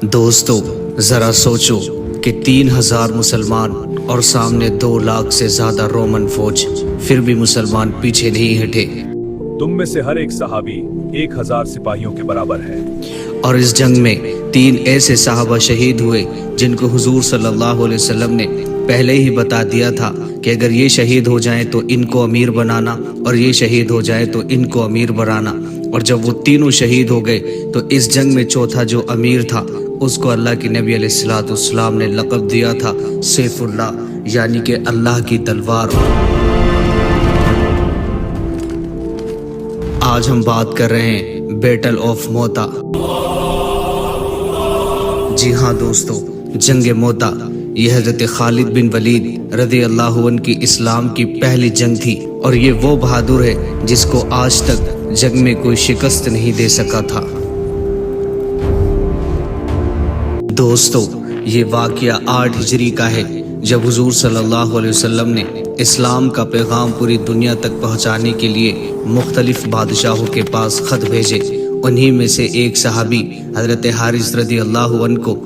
دوستو ذرا سوچو کہ 3000 مسلمان اور سامنے 2 لاکھ سے زیادہ رومن فوج، پھر بھی مسلمان پیچھے نہیں ہٹے۔ تم میں سے ہر ایک صحابی 1000 سپاہیوں کے برابر ہے۔ اور اس جنگ میں 3 ایسے صحابہ شہید ہوئے جن کو حضور صلی اللہ علیہ وسلم نے پہلے ہی بتا دیا تھا کہ اگر یہ شہید ہو جائیں تو ان کو امیر بنانا، اور یہ شہید ہو جائے تو ان کو امیر بنانا۔ اور جب وہ تینوں شہید ہو گئے تو اس جنگ میں چوتھا جو امیر تھا اس کو اللہ کے نبی علیہ السلام نے لقب دیا تھا سیف اللہ، یعنی کہ اللہ کی تلوار۔ آج ہم بات کر رہے ہیں بیٹل آف موتا۔ جی ہاں دوستو، جنگ موتا یہ حضرت خالد بن ولید رضی اللہ عنہ کی اسلام کی پہلی جنگ تھی، اور یہ وہ بہادر ہے جس کو آج تک جنگ میں کوئی شکست نہیں دے سکا تھا۔ دوستو یہ واقعہ 8 ہجری کا ہے، جب حضور صلی اللہ علیہ وسلم نے اسلام کا پیغام پوری دنیا تک پہنچانے کے لیے مختلف بادشاہوں کے پاس خط بھیجے۔ انہی میں سے ایک صحابی حضرت حارث رضی اللہ عنہ کو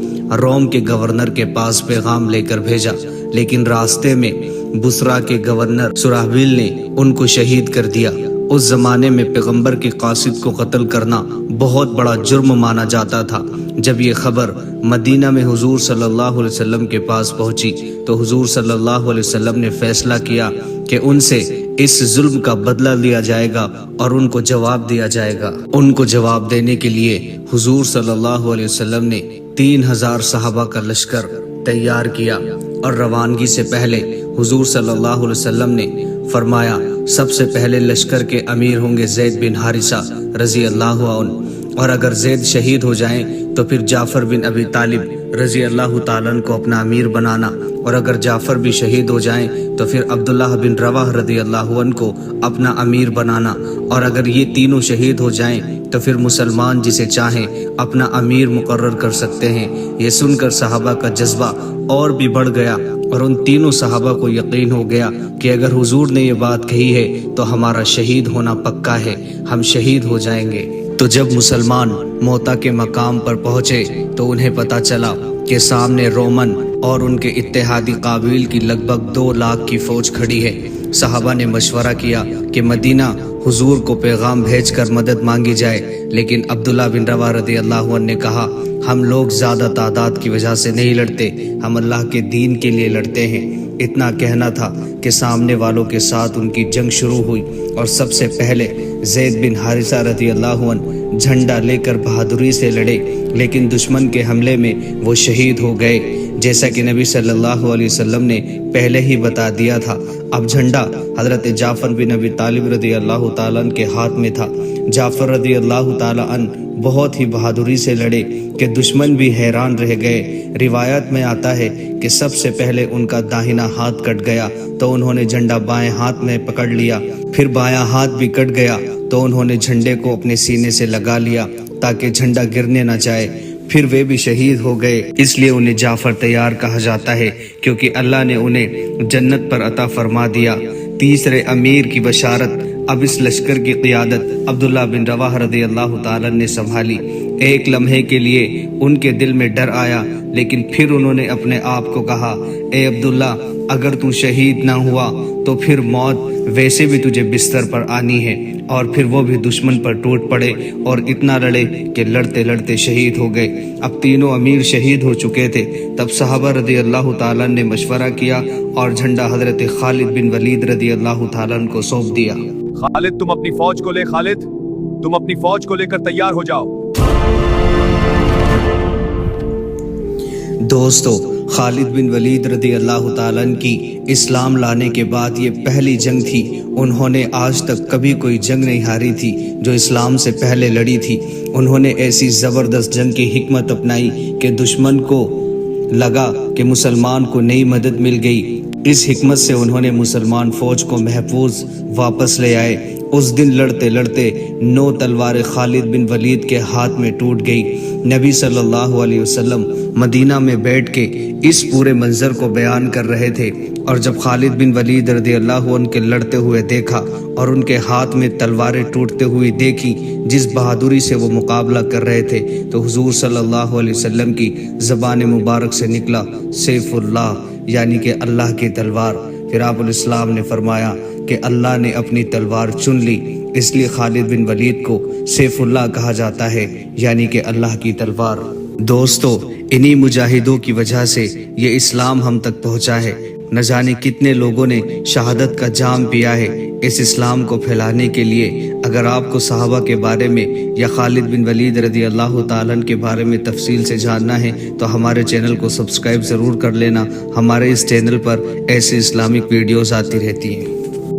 روم کے گورنر کے پاس پیغام لے کر بھیجا، لیکن راستے میں بصرہ کے گورنر سراحبیل نے ان کو شہید کر دیا۔ اس زمانے میں پیغمبر کے قاصد کو قتل کرنا بہت بڑا جرم مانا جاتا تھا۔ جب یہ خبر مدینہ میں حضور صلی اللہ علیہ وسلم کے پاس پہنچی تو حضور صلی اللہ علیہ وسلم نے فیصلہ کیا کہ ان سے اس ظلم کا بدلہ لیا جائے گا اور ان کو جواب دیا جائے گا۔ ان کو جواب دینے کے لیے حضور صلی اللہ علیہ وسلم نے 3000 صحابہ کا لشکر تیار کیا، اور روانگی سے پہلے حضور صلی اللہ علیہ وسلم نے فرمایا سب سے پہلے لشکر کے امیر ہوں گے زید بن حارثہ رضی اللہ عنہ، اور اگر زید شہید ہو جائیں تو پھر جعفر بن ابی طالب رضی اللہ تعالیٰ عنہ کو اپنا امیر بنانا، اور اگر جعفر بھی شہید ہو جائیں تو پھر عبداللہ بن رواح رضی اللہ عنہ کو اپنا امیر بنانا، اور اگر یہ تینوں شہید ہو جائیں تو پھر مسلمان جسے چاہیں اپنا امیر مقرر کر سکتے ہیں۔ یہ سن کر صحابہ کا جذبہ اور بھی بڑھ گیا، اور ان تینوں صحابہ کو یقین ہو گیا کہ اگر حضور نے یہ بات کہی ہے تو ہمارا شہید ہونا پکا ہے، ہم شہید ہو جائیں گے۔ تو جب مسلمان موتا کے مقام پر پہنچے تو انہیں پتا چلا کہ سامنے رومن اور ان کے اتحادی قابیل کی لگ بھگ 2 لاکھ کی فوج کھڑی ہے۔ صحابہ نے مشورہ کیا کہ مدینہ حضور کو پیغام بھیج کر مدد مانگی جائے، لیکن عبداللہ بن رواح رضی اللہ عنہ نے کہا ہم لوگ زیادہ تعداد کی وجہ سے نہیں لڑتے، ہم اللہ کے دین کے لیے لڑتے ہیں۔ اتنا کہنا تھا کہ سامنے والوں کے ساتھ ان کی جنگ شروع ہوئی، اور سب سے پہلے زید بن حارثہ رضی اللہ عنہ جھنڈا لے کر بہادری سے لڑے، لیکن دشمن کے حملے میں وہ شہید ہو گئے، جیسا کہ نبی صلی اللہ علیہ وسلم نے پہلے ہی بتا دیا تھا۔ اب جھنڈا حضرت جعفر بن ابی طالب رضی اللہ تعالیٰ عنہ کے ہاتھ میں تھا۔ جعفر رضی اللہ تعالیٰ عنہ بہت ہی بہادری سے لڑے کہ دشمن بھی حیران رہ گئے۔ روایت میں آتا ہے کہ سب سے پہلے ان کا داہنا ہاتھ کٹ گیا تو انہوں نے جھنڈا بائیں ہاتھ میں پکڑ لیا، پھر بایاں ہاتھ بھی کٹ گیا تو انہوں نے جھنڈے کو اپنے سینے سے لگا لیا تاکہ جھنڈا گرنے نہ جائے، پھر وہ بھی شہید ہو گئے۔ اس لیے انہیں جعفر تیار کہا جاتا ہے، کیونکہ اللہ نے انہیں جنت پر عطا فرما دیا۔ تیسرے امیر کی بشارت۔ اب اس لشکر کی قیادت عبداللہ بن رواح رضی اللہ تعالیٰ نے سنبھالی۔ ایک لمحے کے لیے ان کے دل میں ڈر آیا، لیکن پھر انہوں نے اپنے آپ کو کہا اے عبداللہ، اگر تو شہید نہ ہوا تو پھر موت ویسے بھی تجھے بستر پر آنی ہے۔ اور پھر وہ بھی دشمن پر ٹوٹ پڑے اور اتنا لڑے کہ لڑتے لڑتے شہید ہو گئے۔ اب تینوں امیر شہید ہو چکے تھے۔ تب صحابہ رضی اللہ تعالیٰ نے مشورہ کیا اور جھنڈا حضرت خالد بن ولید رضی اللہ تعالیٰ کو سونپ دیا۔ خالد تم اپنی فوج کو لے، خالد تم اپنی فوج کو لے کر تیار ہو جاؤ۔ دوستو خالد بن ولید رضی اللہ تعالیٰ عنہ کی اسلام لانے کے بعد یہ پہلی جنگ تھی۔ انہوں نے آج تک کبھی کوئی جنگ نہیں ہاری تھی جو اسلام سے پہلے لڑی تھی۔ انہوں نے ایسی زبردست جنگ کی حکمت اپنائی کہ دشمن کو لگا کہ مسلمان کو نئی مدد مل گئی۔ اس حکمت سے انہوں نے مسلمان فوج کو محفوظ واپس لے آئے۔ اس دن لڑتے لڑتے 9 تلواریں خالد بن ولید کے ہاتھ میں ٹوٹ گئی۔ نبی صلی اللہ علیہ وسلم مدینہ میں بیٹھ کے اس پورے منظر کو بیان کر رہے تھے، اور جب خالد بن ولید رضی اللہ عنہ کے لڑتے ہوئے دیکھا اور ان کے ہاتھ میں تلواریں ٹوٹتے ہوئی دیکھی جس بہادری سے وہ مقابلہ کر رہے تھے، تو حضور صلی اللہ علیہ وسلم کی زبان مبارک سے نکلا سیف اللہ، یعنی کہ اللہ کی تلوار۔ پھر آپ علیہ السلام نے فرمایا کہ اللہ نے اپنی تلوار چن لی، اس لیے خالد بن ولید کو سیف اللہ کہا جاتا ہے، یعنی کہ اللہ کی تلوار۔ دوستو، انہی مجاہدوں کی وجہ سے یہ اسلام ہم تک پہنچا ہے۔ نہ جانے کتنے لوگوں نے شہادت کا جام پیا ہے اس اسلام کو پھیلانے کے لیے۔ اگر آپ کو صحابہ کے بارے میں یا خالد بن ولید رضی اللہ تعالیٰ عنہ کے بارے میں تفصیل سے جاننا ہے تو ہمارے چینل کو سبسکرائب ضرور کر لینا۔ ہمارے اس چینل پر ایسے اسلامک ویڈیوز آتی رہتی ہیں۔